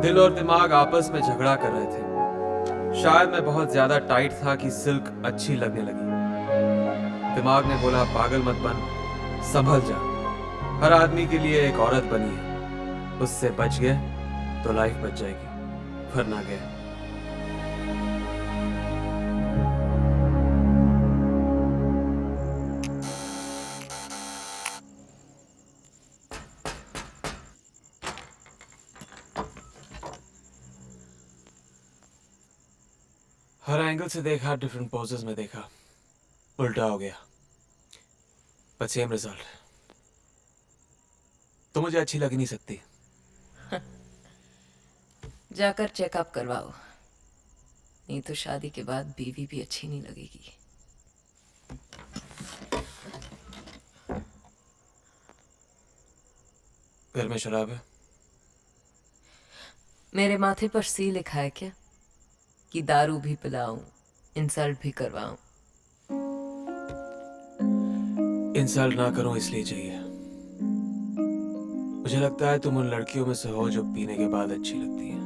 दिल और दिमाग आपस में झगड़ा कर रहे थे। शायद मैं बहुत ज्यादा टाइट था कि सिल्क अच्छी लगने लगी। दिमाग ने बोला पागल मत बन, संभल जा। हर आदमी के लिए एक औरत बनी है, उससे बच गए तो लाइफ बच जाएगी, वरना गए। हर एंगल से देखा, डिफरेंट पोजेस में देखा, उल्टा हो गया, बट सेम रिजल्ट। तो मुझे अच्छी लग नहीं सकती। जाकर चेकअप करवाओ, नहीं तो शादी के बाद बीवी भी अच्छी नहीं लगेगी। घर में शराब है? मेरे माथे पर सी लिखा है क्या कि दारू भी पिलाऊं, इंसल्ट भी करवाऊं? इंसल्ट ना करूं इसलिए चाहिए। मुझे लगता है तुम उन लड़कियों में से हो जो पीने के बाद अच्छी लगती हैं।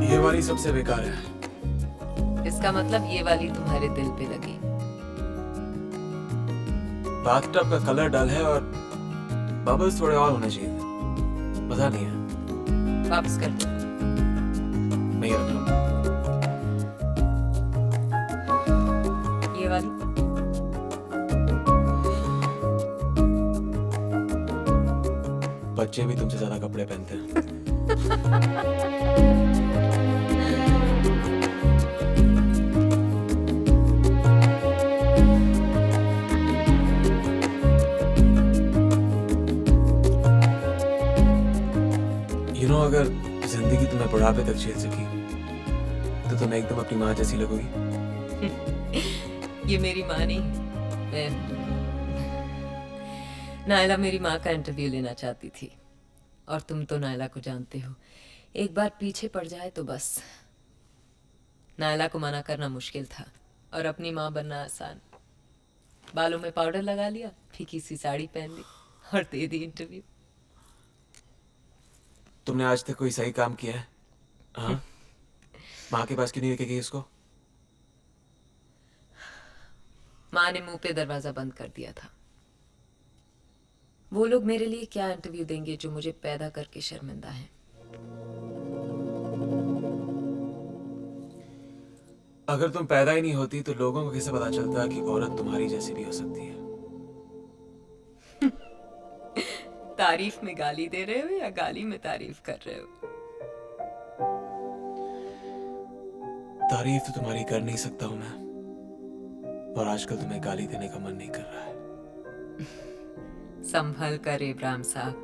ये वाली सबसे बेकार है। इसका मतलब ये वाली तुम्हारे दिल पे लगी। बाथटब का कलर डल है और बबल्स थोड़े और होने चाहिए थे। मजा नहीं है। वापस कर दो। मैं ये रख लूं। ये वाली बच्चे भी तुमसे ज्यादा कपड़े पहनते हैं। अगर जिंदगी तुम्हें बुढ़ापे तक झेल सकी तो तुम एकदम अपनी माँ जैसी लगोगी। ये मेरी माँ नहीं, मैं नायला मेरी माँ का इंटरव्यू लेना चाहती थी, और तुम तो नायला को जानते हो, एक बार पीछे पड़ जाए तो बस। नायला को मना करना मुश्किल था और अपनी माँ बनना आसान। बालों में पाउडर लगा लिया, फीकी सी साड़ी पहन ली और दे दी इंटरव्यू। तुमने आज तक कोई सही काम किया है? हाँ? माँ के पास क्यों नहीं लेके गई उसको? माँ ने मुंह पे दरवाजा बंद कर दिया था। वो लोग मेरे लिए क्या इंटरव्यू देंगे जो मुझे पैदा करके शर्मिंदा है। अगर तुम पैदा ही नहीं होती तो लोगों को कैसे पता चलता कि औरत तुम्हारी जैसी भी हो सकती है? तारीफ में गाली दे रहे हो या गाली में तारीफ कर रहे हो? तारीफ तो तुम्हारी कर नहीं सकता हूं मैं, और आजकल तुम्हें गाली देने का मन नहीं कर रहा है। संभल कर इब्राहिम साहब,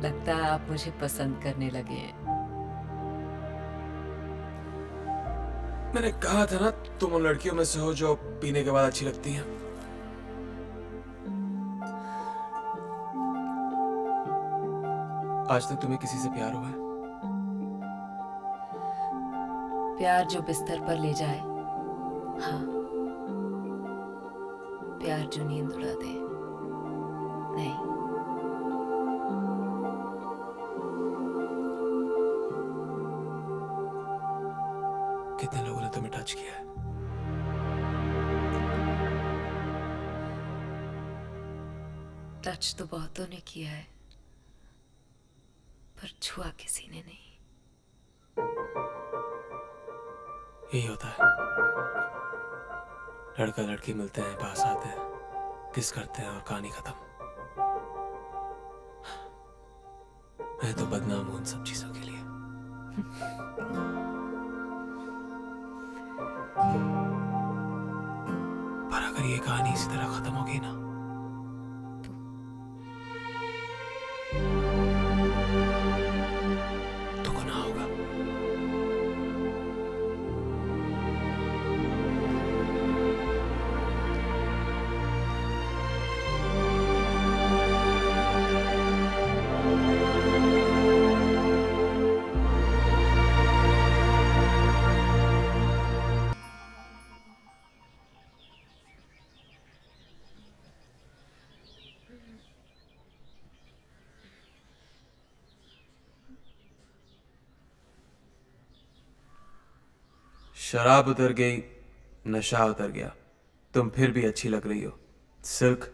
लगता है आप मुझे पसंद करने लगे हैं। मैंने कहा था ना तुम उन लड़कियों में से हो जो पीने के बाद अच्छी लगती हैं। आज तक तुम्हें किसी से प्यार हुआ है? प्यार जो बिस्तर पर ले जाए, हाँ। प्यार जो नींद उड़ा दे, नहीं। कितने लोगों ने तुम्हें टच किया है? टच तो बहुतों ने किया है, पर छुआ किसी ने नहीं। यही होता है, लड़का लड़की मिलते हैं, पास आते हैं, किस करते हैं और कहानी खत्म। मैं तो बदनाम हूं उन सब चीजों के लिए। पर अगर ये कहानी इसी तरह खत्म हो गई ना, तो गुनाह होगा। शराब उतर गई, नशा उतर गया, तुम फिर भी अच्छी लग रही हो। सिल्क,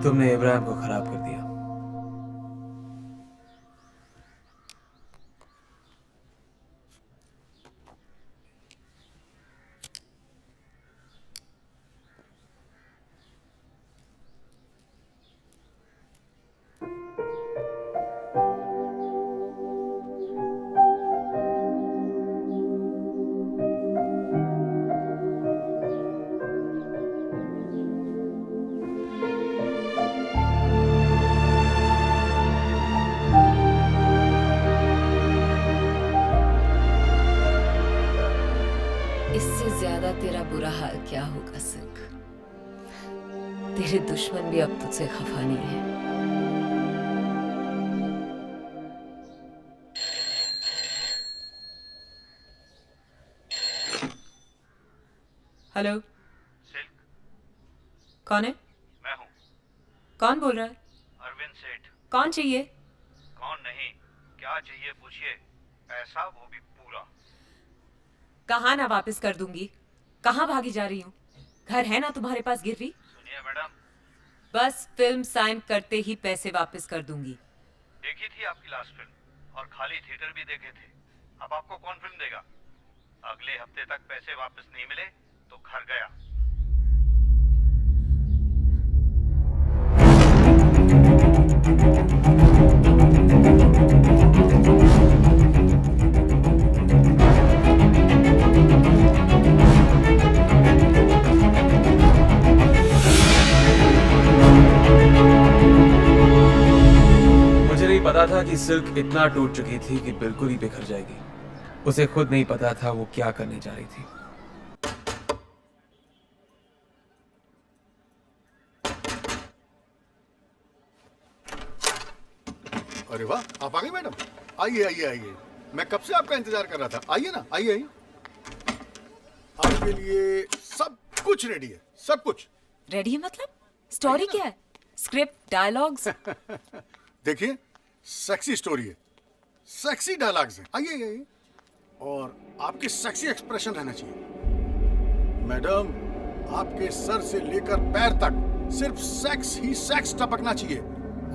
तुमने इब्राहिम को खराब कर दिया। इससे ज्यादा तेरा बुरा हाल क्या होगा सिल्क? तेरे दुश्मन भी अब तुझसे खफा नहीं है। हेलो, सिल्क, कौन है? मैं हूँ कौन बोल रहा है? अरविंद सेठ। कौन चाहिए? कौन नहीं, क्या चाहिए पूछिए। पैसा वो भी पूरा। कहाँ ना वापस कर दूंगी? कहाँ भागी जा रही हूँ? घर है ना तुम्हारे पास गिरवी? सुनिए मैडम, बस फिल्म साइन करते ही पैसे वापस कर दूंगी। देखी थी आपकी लास्ट फिल्म और खाली थिएटर भी देखे थे। अब आपको कौन फिल्म देगा? अगले हफ्ते तक पैसे वापस नहीं मिले तो घर गया। मुझे नहीं पता था कि सिल्क इतना टूट चुकी थी कि बिल्कुल ही बिखर जाएगी। उसे खुद नहीं पता था वो क्या करने जा रही थी। अरे वाह, आप आ गए मैडम। आइए आइए आइए, मैं कब से आपका इंतजार कर रहा था। आइए ना, आइए आइए। आपके लिए सब कुछ रेडी है, सब कुछ। रेडी है मतलब? स्टोरी क्या है? Script, dialogues? देखिए, सेक्सी स्टोरी है, सेक्सी डायलॉग्स हैं। आइए आइए आइए। और आपके सेक्सी एक्सप्रेशन रहना चाहिए। मैडम, आपके सर से लेकर पैर तक सिर्फ सेक्स ही सेक्स टपकना चाहिए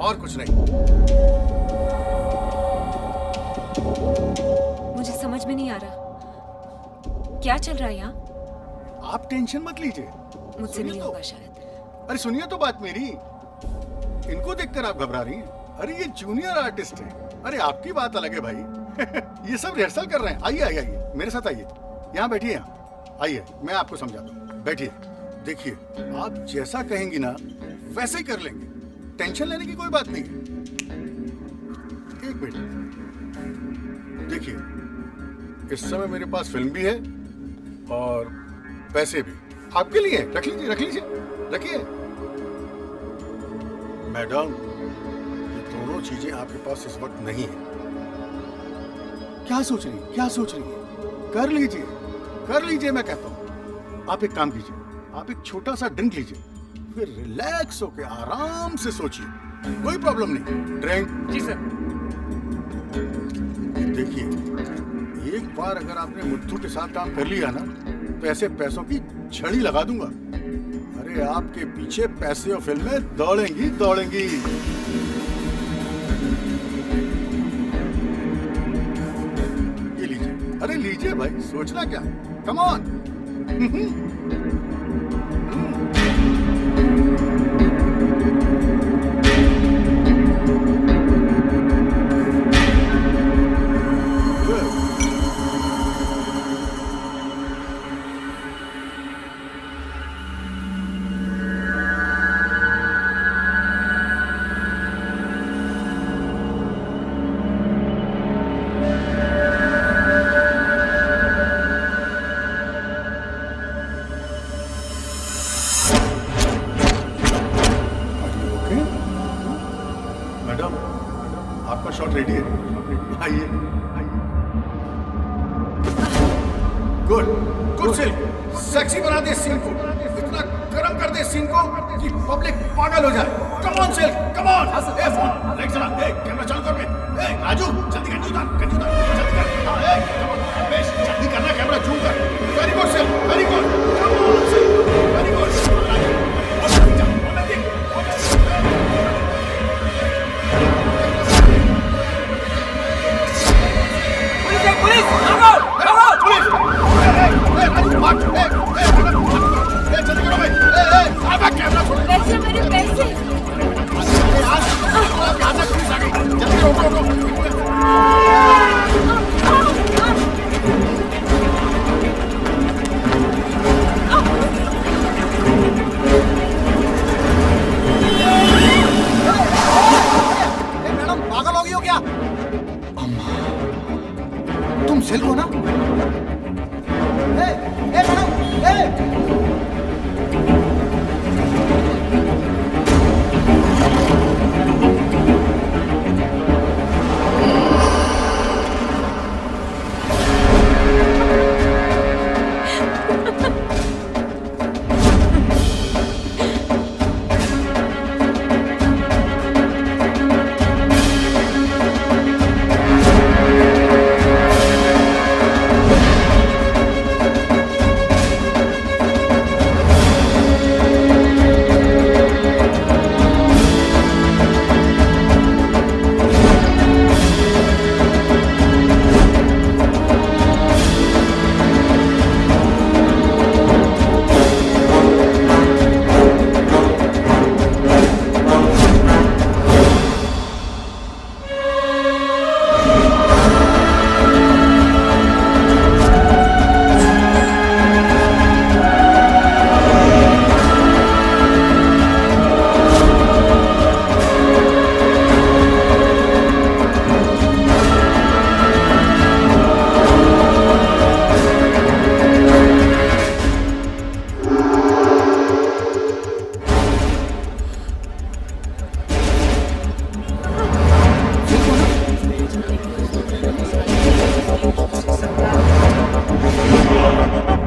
और कुछ नहीं। मुझे समझ में नहीं आ रहा क्या चल रहा है यहाँ। आप टेंशन मत लीजिए, मुझसे सुनिए नहीं तो। होगा शायद। अरे सुनिए तो बात मेरी। इनको देखकर आप घबरा रही हैं। अरे ये जूनियर आर्टिस्ट है। अरे आपकी बात अलग है भाई। ये सब रिहर्सल कर रहे हैं। आइए आइए आइए, मेरे साथ आइए। यहाँ बैठिए, यहाँ आइए, मैं आपको समझाता हूँ। बैठिए। देखिए, आप जैसा कहेंगी ना वैसे ही कर लेंगे। टेंशन लेने की कोई बात नहीं है। एक मिनट, देखिए, इस समय मेरे पास फिल्म भी है और पैसे भी आपके लिए। रख लीजिए, रख लीजिए, रखिए। मैडम, ये दोनों चीजें आपके पास इस वक्त नहीं है। क्या सोच रही है, क्या सोच रही है? कर लीजिए, कर लीजिए, मैं कहता हूं। आप एक काम कीजिए, आप एक छोटा सा ड्रिंक लीजिए, फिर रिलैक्स होके आराम से सोचिए। कोई प्रॉब्लम नहीं। ड्रिंक। जी सर। देखिए, एक बार अगर आपने मुट्ठू के साथ काम कर लिया ना तो ऐसे पैसों की छड़ी लगा दूंगा। अरे आपके पीछे पैसे और फिल्में दौड़ेंगी दौड़ेंगी। ये लीजिए। अरे लीजिए भाई, सोचना क्या, कम ऑन। मैडम, आपका शॉट रेडी है। आइए, आइए। Good, good silk. सेक्सी बना दे सीन को, इतना गर्म कर दे सीन को कि पब्लिक पागल हो जाए। Come on silk, come on. A phone, light चला, ए कैमरा चालू कर बे। ए राजू, जल्दी गंजी उतार, जल्दी कर। हां, ए कम ऑन, बेश, जल्दी करना, कैमरा जूम कर। वेरी पुलिस भागो भागो पुलिस! जल्दी करो भाई! कैमरा छोड़ो! पैसे मेरे पैसे यहाँ से पुलिस आ गई! जल्दी रोको रोको! मैडम पागल हो गई हो क्या? अम्मा, तुम सेल को ना? मैडम,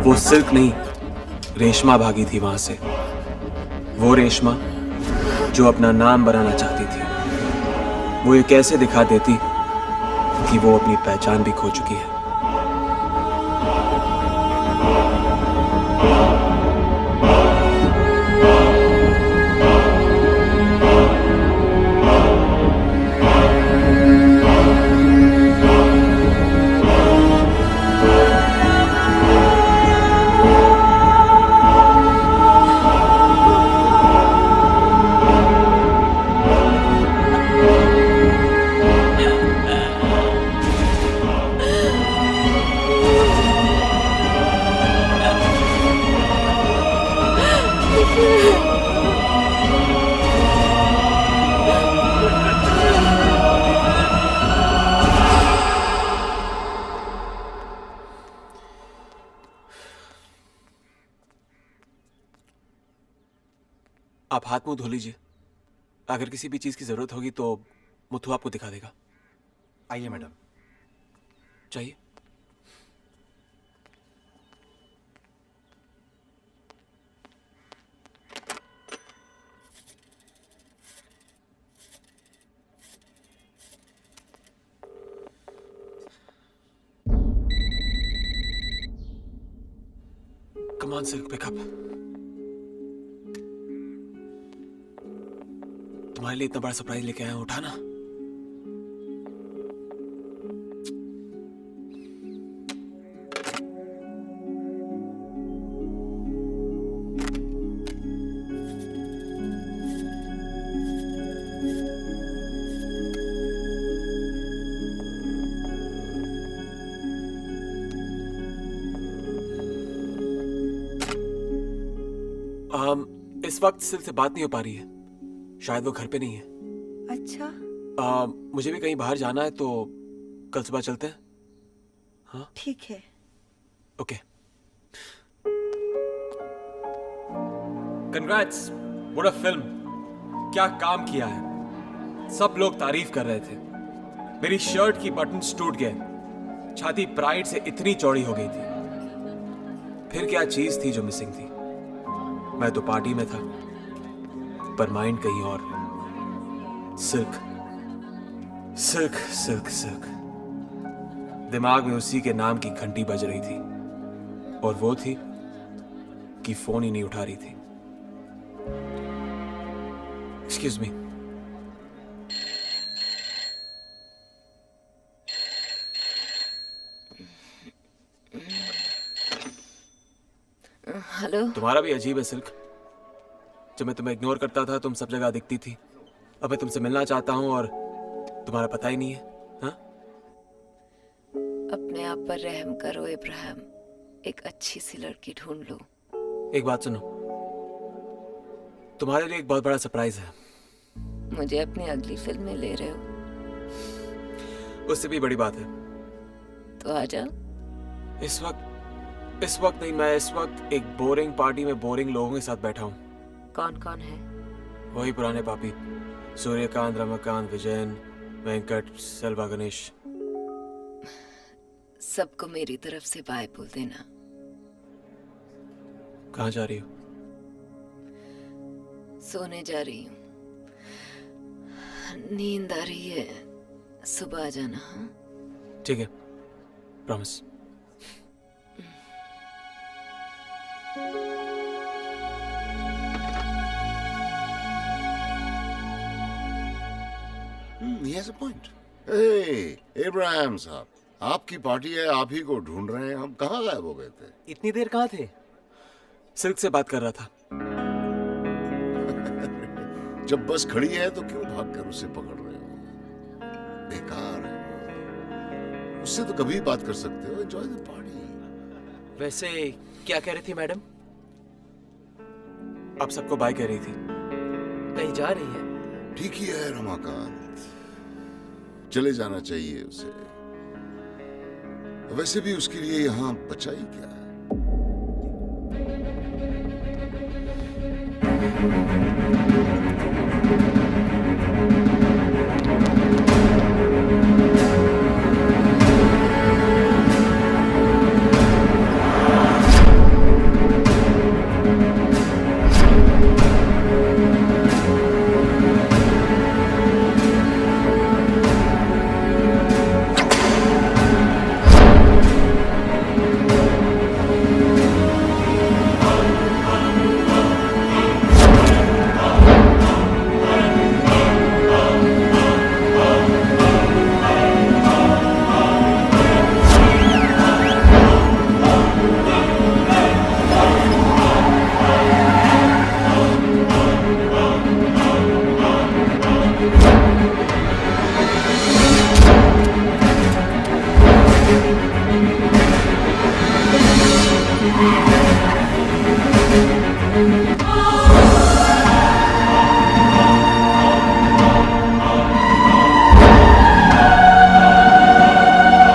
वो सिल्क नहीं, रेशमा भागी थी वहां से। वो रेशमा जो अपना नाम बनाना चाहती थी। वो ये कैसे दिखा देती कि वो अपनी पहचान भी खो चुकी है। आप हाथ मुंह धो लीजिए। अगर किसी भी चीज की जरूरत होगी तो मुथु आपको दिखा देगा। आइए मैडम। चाहिए? Come on, Silk, pick up. तुम्हारे लिए इतना बड़ा सरप्राइज लेके आया हूं, उठा ना। इस वक्त सिल्क से बात नहीं हो पा रही है। शायद वो घर पे नहीं है। अच्छा। मुझे भी कहीं बाहर जाना है तो कल सुबह चलते हैं। हाँ ठीक है। Okay. Congrats, what a film. क्या काम किया है। सब लोग तारीफ कर रहे थे। मेरी शर्ट की बटन्स टूट गए। छाती प्राइड से इतनी चौड़ी हो गई थी। फिर क्या चीज थी जो मिसिंग थी। मैं तो पार्टी में था पर माइंड कहीं और। Silk silk silk silk. दिमाग में उसी के नाम की घंटी बज रही थी और वो थी कि फोन ही नहीं उठा रही थी। Excuse me. हेलो। तुम्हारा भी अजीब है सिल्क। जब मैं तुम्हें इग्नोर करता था तुम सब जगह दिखती थी। अब मैं तुमसे मिलना चाहता हूँ और तुम्हारा पता ही नहीं है। हाँ? अपने आप पर रहम करो इब्राहिम, एक अच्छी सी लड़की ढूंढ लो। एक बात सुनो, तुम्हारे लिए एक बहुत बड़ा सरप्राइज है। मुझे अपनी अगली फिल्म में ले रहे हो उससे भी बड़ी बात है। तो आ जाओ। इस वक्त नहीं, मैं इस वक्त एक बोरिंग पार्टी में बोरिंग लोगों के साथ बैठा हूँ। कौन कौन है? वही पुराने पापी, सूर्यकांत, रमाकांत, विजयन, वेंकट, सेल्वा, गणेश। सबको मेरी तरफ से बाय बोल देना। कहाँ जा रही हो? सोने जा रही हूँ, नींद आ रही है, सुबह आ जाना। हाँ, ठीक है, promise. He has a point. Hey, Ibrahim साहब, आपकी पार्टी है, आप ही को ढूंढ रहे हैं। हम कहाँ गायब हो गए थे? इतनी देर कहाँ थे? सिल्क से बात कर रहा था। जब बस खड़ी है तो क्यों भागकर उसे पकड़ रहे हो? बेकार है वो। उससे तो कभी बात कर सकते हो। Enjoy the party. वैसे क्या कह रही थी मैडम? आप सबको बाय कह रही थी। कहीं जा रही है? ठीक ही है रमाकांत, चले जाना चाहिए उसे। वैसे भी उसके लिए यहाँ बचा ही क्या है?